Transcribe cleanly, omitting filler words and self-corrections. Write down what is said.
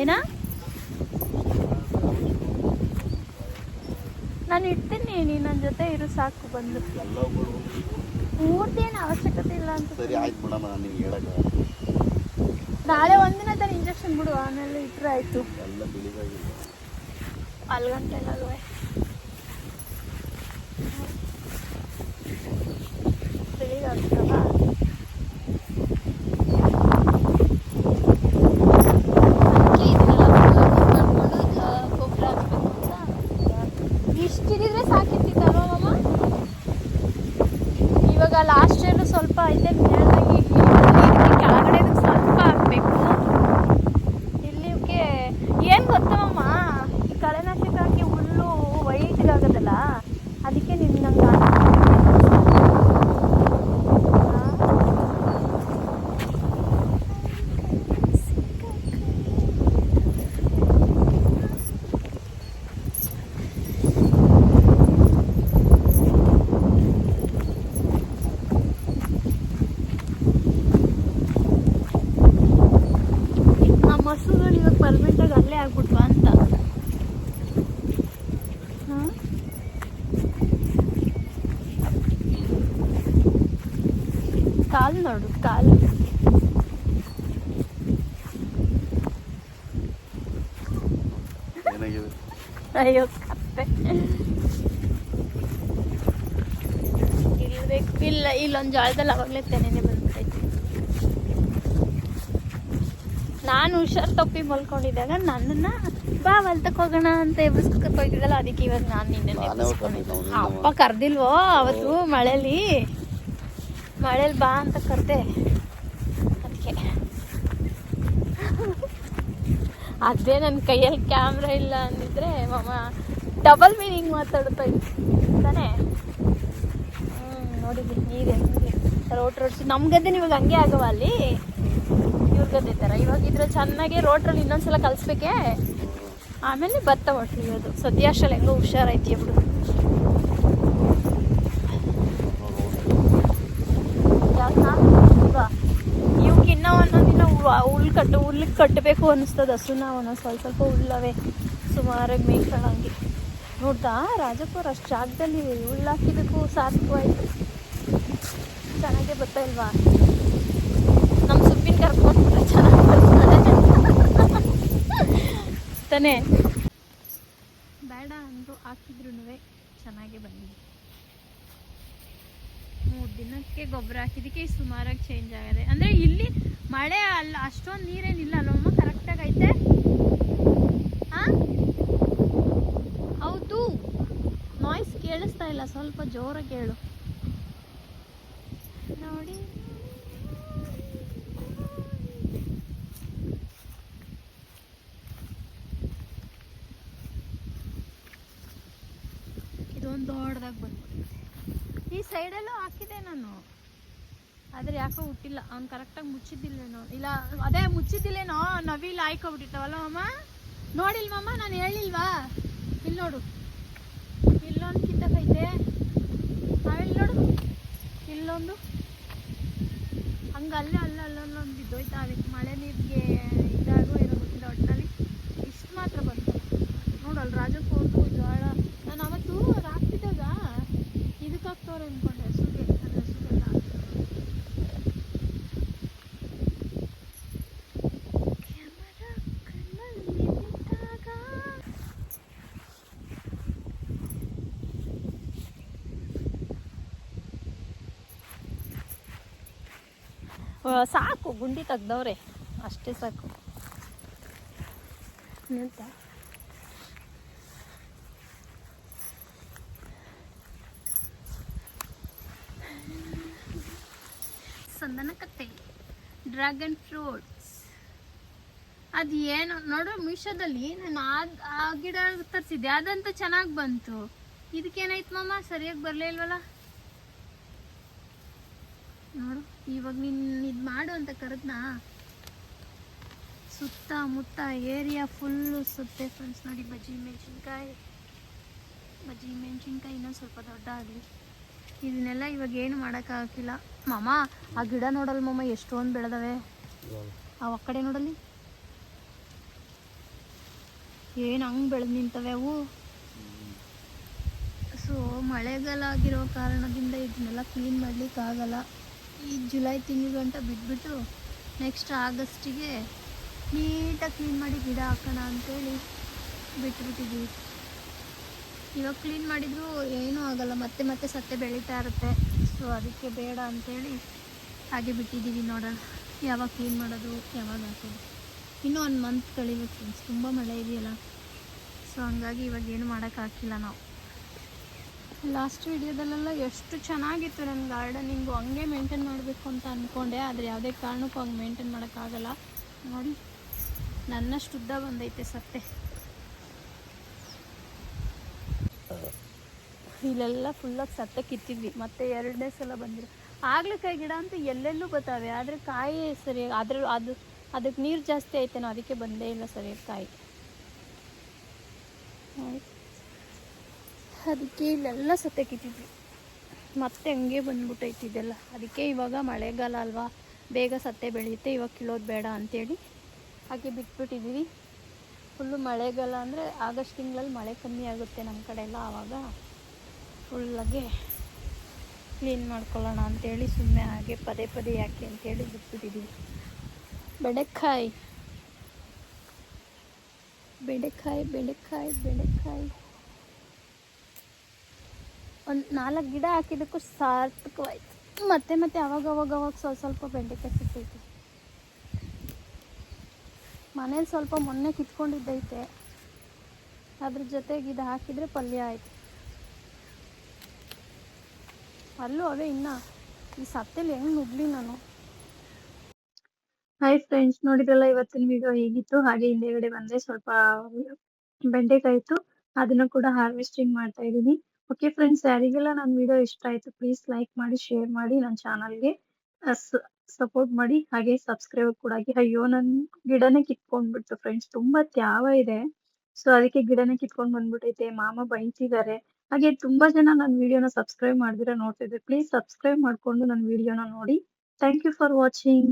ಏನಾ? ನಾನು ಇಡ್ತೀನಿ, ನೀನು ನನ್ನ ಜೊತೆ ಇರು ಸಾಕು. ಬಂದು ಪೂರ್ತಿ ಏನು ಅವಶ್ಯಕತೆ ಇಲ್ಲ ಅಂತ. ಸರಿ ಆಯ್ತು ಬಿಡಮ್ಮ, ನಾನು ನಿಮ್ಗೆ ಹೇಳಕ್ಕೆ ನಾಳೆ ಒಂದಿನ ತಾನೆ ಇಂಜೆಕ್ಷನ್ ಬಿಡು, ಆಮೇಲೆ ಇಟ್ಟರೆ ಆಯಿತು. ಎಲ್ಲ ಬಿಳಿದಾಗಿಲ್ಲ ಅಲ್ಗಂಟೆಲ್ಲಲ್ವೇ ತಿಳಿದಾಗ್ತಲ್ಲ. ಇಷ್ಟಿದ್ರೆ ಸಾಕಿತ್ತಿತ್ತಲ್ವ ಮಮ್ಮ? ಇವಾಗ ಲಾಸ್ಟ್ ಇಯರ್ ಸ್ವಲ್ಪ ಐತೆ, ಮೇಲಾಗಿ ಕೆಳಗಡೆ ಸ್ವಲ್ಪ ಹಾಕ್ಬೇಕು. ಇಲ್ಲಿಗೆ ಏನು ಗೊತ್ತಮ್ಮ, ಈ ಕಳೆನಾಶಕ ಹಾಕಿ ಹುಲ್ಲು ವೈಟ್ಗಾಗೋದಲ್ಲ, ಅದಕ್ಕೆ ನಿನ್ನ ನಂಗೆ ಮಸುಗಳು ಇವಾಗ ಪರ್ಮನೆಂಟಾಗಿ ಅಲ್ಲೇ ಆಗ್ಬಿಟ್ವಾ ಅಂತ. ಕಾಲು ನೋಡು, ಕಾಲು ಅಯ್ಯೋ ಕಪ್ಪೆ ಇಲ್ಬೇಕು. ಇಲ್ಲ, ಇಲ್ಲೊಂದು ಜಾಳದಲ್ಲಿ ಅವಾಗಲೇ ತೆನೆನೆ ಬಂದ್ಬಿಟ್ಟೈತೆ. ನಾನು ಹುಷಾರು ತಪ್ಪಿ ಮಲ್ಕೊಂಡಿದ್ದಾಗ ನನ್ನನ್ನು ಬಾ ಹೊಲ್ತಕ್ಕೆ ಹೋಗೋಣ ಅಂತ ಎಬ್ಬಿಸ್ಕೊಕ್ ಹೋಗಿದ್ದಲ್ಲ, ಅದಕ್ಕೆ ಇವಾಗ ನಾನು ನಿನ್ನೆ ಅಪ್ಪ ಕರ್ದಿಲ್ವೋ ಅವತ್ತು ಮಳೇಲಿ ಬಾ ಅಂತ ಕರೆದೆ, ಅದಕ್ಕೆ. ಅದೇ ನನ್ನ ಕೈಯಲ್ಲಿ ಕ್ಯಾಮ್ರಾ ಇಲ್ಲ ಅಂದಿದ್ರೆ ಮಾಮ ಡಬಲ್ ಮೀನಿಂಗ್ ಮಾತಾಡ್ತಾ ಇತ್ತು ತಾನೇ. ನೋಡಿದ್ವಿ ನೀರೇ ರೋಡ್ಸಿ ನಮ್ಮ ಗದ್ದೆ ಇವಾಗ ಹಂಗೆ ಆಗವ ಅಲ್ಲಿ ಇವ್ರ ಗದ್ದೆ ಥರ. ಇವಾಗ ಇದ್ರೆ ಚೆನ್ನಾಗಿ ರೋಡ್ರಲ್ಲಿ ಇನ್ನೊಂದ್ಸಲ ಕಲಿಸ್ಬೇಕೆ, ಆಮೇಲೆ ಭತ್ತ ಹೊಟ್ಲಿಯೋದು. ಸದ್ಯ ಅಷ್ಟಲ್ಲಿ ಹೆಂಗೋ ಹುಷಾರೈತಿ ಬಿಡು. ಇವಕ್ಕೆ ಇನ್ನೂ ಒಂದೊಂದಿನ ಹುಲ್ಲಿಗೆ ಕಟ್ಟಬೇಕು ಅನಿಸ್ತದ. ಹಸುನ ಒಂದೊಂದು ಸ್ವಲ್ಪ ಹುಲ್ಲವೇ ಸುಮಾರಾಗಿ ಮೇಯ್ಕೊಳ್ಳಂಗೆ. ನೋಡ್ದಾ ರಾಜಪುರ ಅಷ್ಟು ಜಾಗದಲ್ಲಿ ಹುಲ್ಲು ಹಾಕಿಬೇಕು, ಸಾಕು ಆಯಿತು. ಚೆನ್ನಾಗೇ ಬರ್ತಾ ಇಲ್ವಾ? ನಮ್ಮ ಸುಪ್ಪಿನ ಕರ್ಕೊಂಡ್ಬಿಟ್ರೆ ಚೆನ್ನಾಗಿ ಬರ್ತಾಳೆ ತಾನೇ. ಬೇಡ ಅಂದರು ಹಾಕಿದ್ರು ಚೆನ್ನಾಗೇ ಬಂದಿದೆ. 3 ದಿನಕ್ಕೆ ಗೊಬ್ಬರ ಹಾಕಿದ್ದಕ್ಕೆ ಸುಮಾರಾಗಿ ಚೇಂಜ್ ಆಗಿದೆ. ಅಂದರೆ ಇಲ್ಲಿ ಮಳೆ ಅಲ್ಲ, ಅಷ್ಟೊಂದು ನೀರೇನಿಲ್ಲ ಅಲ್ಲಮ್ಮ, ಕರೆಕ್ಟಾಗಿ ಐತೆ. ಹಾಂ ಹೌದು, ನಾಯ್ಸ್ ಕೇಳಿಸ್ತಾ ಇಲ್ಲ, ಸ್ವಲ್ಪ ಜೋರಾಗಿ ಹೇಳು. ನೋಡಿ ಇದೊಂದು ದೊಡ್ಡದಾಗಿ ಬಂದ್ಬಿಟ್ಟಿದೆ. ಈ ಸೈಡಲ್ಲೂ ಹಾಕಿದೆ ನಾನು, ಆದರೆ ಯಾಕೋ ಹುಟ್ಟಿಲ್ಲ. ಅವ್ನು ಕರೆಕ್ಟಾಗಿ ಮುಚ್ಚಿದ್ದಿಲ್ಲೇನೋ, ಇಲ್ಲ ಅದೇ ಮುಚ್ಚಿದ್ದಿಲ್ಲೇನೋ, ನವಿಲು ಆಯ್ಕೊಬಿಟ್ಟಿರ್ತಾವಲ್ಲ ಮಮ್ಮ. ನೋಡಿಲ್ವಮ್ಮ, ನಾನು ಹೇಳಿಲ್ವಾ? ಇಲ್ಲಿ ನೋಡು, ಇಲ್ಲೊಂದು ಕಿತ್ತಕೈತೆ, ಆಮೇಲೆ ನೋಡು ಇಲ್ಲೊಂದು, ಹಂಗೆ ಅಲ್ಲೊಂದು ಬಿದ್ದೋಯ್ತಾವೆ. ಮಳೆ ನೀರಿಗೆ ಇದಾಗೋ ಏನೋ ಗೊತ್ತಿಲ್ಲ, ಒಟ್ಟಿನಲ್ಲಿ ಇಷ್ಟು ಮಾತ್ರ ಬಂತು. ನೋಡಲ್ಲ ರಾಜಕೋಟು ಜೋಳ. ನಾನು ಅವತ್ತು ಹಾಕ್ತಿದ್ದಾಗ ಇದಕ್ಕೆ ಹಾಕ್ತವ್ರೆ ಅಂದ್ಕೊಂಡೆ, ಹಸುಗೆಲ್ಲ ಸಾಕು. ಗುಂಡಿ ತೆಗ್ದವ್ರೆ ಅಷ್ಟೇ ಸಾಕು ಅಂತ. ಸಂದನಕಟ್ಟೆ ಡ್ರ್ಯಾಗನ್ ಫ್ರೂಟ್ಸ್ ಅದು ಏನು ನೋಡು, ಮೀಶೋದಲ್ಲಿ ನಾನು ಆ ಗಿಡ ತರಿಸಿದ್ದೆ, ಅದಂತೂ ಚೆನ್ನಾಗಿ ಬಂತು. ಇದಕ್ಕೇನಾಯ್ತು ಮಾಮ, ಸರಿಯಾಗಿ ಬರಲೇ ಇಲ್ವಲ್ಲ. ನೋಡು, ಇವಾಗ ನೀನು ಇದು ಮಾಡು ಅಂತ ಕರೆದ್ನಾ, ಸುತ್ತಮುತ್ತ ಏರಿಯಾ ಫುಲ್ಲು ಸುತ್ತೆ ಫ್ರೆಂಡ್ಸ್. ನೋಡಿ ಬಜ್ಜಿ ಮೆಣಸಿನ್ಕಾಯಿ ಇನ್ನೊಂದು ಸ್ವಲ್ಪ ದೊಡ್ಡ ಆಗಲಿ. ಇದನ್ನೆಲ್ಲ ಇವಾಗ ಏನು ಮಾಡೋಕ್ಕಾಗಿಲ್ಲ ಮಾಮ. ಆ ಗಿಡ ನೋಡಲ್ಲ ಮಾಮ, ಎಷ್ಟೊಂದು ಬೆಳೆದವೆ. ಆ ಕಡೆ ನೋಡಲ್ಲಿ ಏನು ಹಂಗೆ ಬೆಳೆದು ನಿಂತವೆ ಅವು. ಸೊ ಮಳೆಗಾಲ ಆಗಿರೋ ಕಾರಣದಿಂದ ಇದನ್ನೆಲ್ಲ ಕ್ಲೀನ್ ಮಾಡಲಿಕ್ಕಾಗಲ್ಲ. ಈ ಜುಲೈ ತಿಂಗಳು ಗಂಟ ಬಿಟ್ಬಿಟ್ಟು ನೆಕ್ಸ್ಟ್ ಆಗಸ್ಟಿಗೆ ನೀಟಾಗಿ ಕ್ಲೀನ್ ಮಾಡಿ ಗಿಡ ಹಾಕೋಣ ಅಂತೇಳಿ ಬಿಟ್ಬಿಟ್ಟಿದ್ದೀವಿ. ಇವಾಗ ಕ್ಲೀನ್ ಮಾಡಿದರೂ ಏನೂ ಆಗಲ್ಲ, ಮತ್ತೆ ಮತ್ತೆ ಸತ್ತೆ ಬೆಳೀತಾ ಇರುತ್ತೆ. ಸೊ ಅದಕ್ಕೆ ಬೇಡ ಅಂಥೇಳಿ ಹಾಗೆ ಬಿಟ್ಟಿದ್ದೀವಿ. ನೋಡೋಣ ಯಾವಾಗ ಕ್ಲೀನ್ ಮಾಡೋದು, ಯಾವಾಗ ಹಾಕೋದು. ಇನ್ನೂ 1 ಮಂತ್ ಕಳಿಬೇಕು ಫ್ರೆಂಡ್ಸ್, ತುಂಬ ಮಳೆ ಇದೆಯಲ್ಲ. ಸೊ ಹಂಗಾಗಿ ಇವಾಗ ಏನು ಮಾಡೋಕ್ಕಾಗಿಲ್ಲ ನಾವು. ಲಾಸ್ಟ್ ವಿಡಿಯೋದಲ್ಲೆಲ್ಲ ಎಷ್ಟು ಚೆನ್ನಾಗಿತ್ತು ನನ್ನ ಗಾರ್ಡನಿಂಗು, ಹಂಗೆ ಮೇಂಟೈನ್ ಮಾಡಬೇಕು ಅಂತ ಅಂದ್ಕೊಂಡೆ. ಆದರೆ ಯಾವುದೇ ಕಾರಣಕ್ಕೂ ಹಂಗೆ ಮೇಂಟೈನ್ ಮಾಡೋಕ್ಕಾಗಲ್ಲ. ನೋಡಿ ನನ್ನಷ್ಟು ಉದ್ದ ಬಂದೈತೆ ಸತ್ತೆ. ಇಲ್ಲೆಲ್ಲ ಫುಲ್ಲಾಗಿ ಸತ್ತೆ ಕಿತ್ತಿದ್ವಿ, ಮತ್ತು 2ನೇ ಸಲ ಬಂದಿರೋ ಆಗ್ಲಕಾಯಿ ಗಿಡ ಅಂತೂ ಎಲ್ಲೆಲ್ಲೂ ಬರ್ತಾವೆ. ಆದರೆ ಕಾಯಿ ಸರಿಯಾಗಿ ಅದಕ್ಕೆ ನೀರು ಜಾಸ್ತಿ ಆಯ್ತೇನೋ, ಅದಕ್ಕೆ ಬಂದೇ ಇಲ್ಲ ಸರಿಯಾಗಿ ಕಾಯಿ. ಅದಕ್ಕೆ ಇಲ್ಲೆಲ್ಲ ಸತ್ತೆ ಕಿತ್ತಿದ್ವಿ, ಮತ್ತೆ ಹಂಗೆ ಬಂದ್ಬಿಟ್ಟೈತಿ ಇದೆಲ್ಲ. ಅದಕ್ಕೆ ಇವಾಗ ಮಳೆಗಾಲ ಅಲ್ವಾ, ಬೇಗ ಸತ್ತೆ ಬೆಳೆಯುತ್ತೆ, ಇವಾಗ ಕೀಳೋದು ಬೇಡ ಅಂಥೇಳಿ ಹಾಗೆ ಬಿಟ್ಬಿಟ್ಟಿದ್ದೀವಿ. ಫುಲ್ಲು ಮಳೆಗಾಲ ಅಂದರೆ ಆಗಸ್ಟ್ ತಿಂಗಳಲ್ಲಿ ಮಳೆ ಕಮ್ಮಿ ಆಗುತ್ತೆ ನಮ್ಮ ಕಡೆ ಎಲ್ಲ, ಆವಾಗ ಫುಲ್ಲಾಗೆ ಕ್ಲೀನ್ ಮಾಡ್ಕೊಳ್ಳೋಣ ಅಂಥೇಳಿ ಸುಮ್ಮನೆ ಹಾಗೆ ಪದೇ ಪದೇ ಯಾಕೆ ಅಂತೇಳಿ ಬಿಟ್ಬಿಟ್ಟಿದ್ದೀವಿ. ಬೆಂಡೆಕಾಯಿ ಬೆಂಡೆಕಾಯಿ ಬೆಂಡೆಕಾಯಿ ಬೆಂಡೆಕಾಯಿ ಒಂದು 4 ಗಿಡ ಹಾಕಿದ್ದಕ್ಕೂ ಸಾರ್ಥಕವಾಯ್ತು. ಮತ್ತೆ ಮತ್ತೆ ಅವಾಗ ಸ್ವಲ್ಪ ಬೆಂಡೆಕಾಯಿ ಸಿಗ್ತೈತೆ. ಮನೇಲಿ ಸ್ವಲ್ಪ ಮೊನ್ನೆ ಕಿತ್ಕೊಂಡಿದ್ದೈತೆ, ಅದ್ರ ಜೊತೆಗೆ ಇದು ಹಾಕಿದರೆ ಪಲ್ಯ ಆಯಿತು. ಅಲ್ಲೂ ಅವೇ ಇನ್ನು ಈ ಸತ್ತಲ್ಲಿ ಹೆಂಗೆ ನುಗ್ಲಿ ನಾನು. ಹಾಯ್ ಫ್ರೆಂಡ್ಸ್, ನೋಡಿದ್ರಲ್ಲ ಇವತ್ತಿನ ವಿಡಿಯೋ ಹೇಗಿತ್ತು. ಹಾಗೆ ಹಿಂದೆಗಡೆ ಬಂದರೆ ಸ್ವಲ್ಪ ಬೆಂಡೆಕಾಯಿ ಇತ್ತು, ಅದನ್ನು ಕೂಡ ಹಾರ್ವೆಸ್ಟಿಂಗ್ ಮಾಡ್ತಾ ಇದ್ದೀನಿ. ಓಕೆ ಫ್ರೆಂಡ್ಸ್, ಯಾರಿಗೆಲ್ಲ ನನ್ನ ವಿಡಿಯೋ ಇಷ್ಟ ಆಯಿತು ಪ್ಲೀಸ್ ಲೈಕ್ ಮಾಡಿ, ಶೇರ್ ಮಾಡಿ, ನನ್ನ ಚಾನಲ್ಗೆ ಸಪೋರ್ಟ್ ಮಾಡಿ, ಹಾಗೆ ಸಬ್ಸ್ಕ್ರೈಬ್ ಕೂಡ ಆಗಿ. ಅಯ್ಯೋ ನನ್ನ ಗಿಡನೇ ಕಿತ್ಕೊಂಡ್ಬಿಡ್ತು ಫ್ರೆಂಡ್ಸ್, ತುಂಬ ತ್ಯಾವ ಇದೆ. ಸೊ ಅದಕ್ಕೆ ಗಿಡನೇ ಕಿತ್ಕೊಂಡು ಬಂದ್ಬಿಟ್ಟೈತೆ. ಮಾಮ ಬೈತಿದ್ದಾರೆ. ಹಾಗೆ ತುಂಬಾ ಜನ ನನ್ನ ವಿಡಿಯೋನ ಸಬ್ಸ್ಕ್ರೈಬ್ ಮಾಡಿದಿರ ನೋಡ್ತಿದ್ರೆ ಪ್ಲೀಸ್ ಸಬ್ಸ್ಕ್ರೈಬ್ ಮಾಡ್ಕೊಂಡು ನನ್ನ ವಿಡಿಯೋನ ನೋಡಿ. Thank you for watching.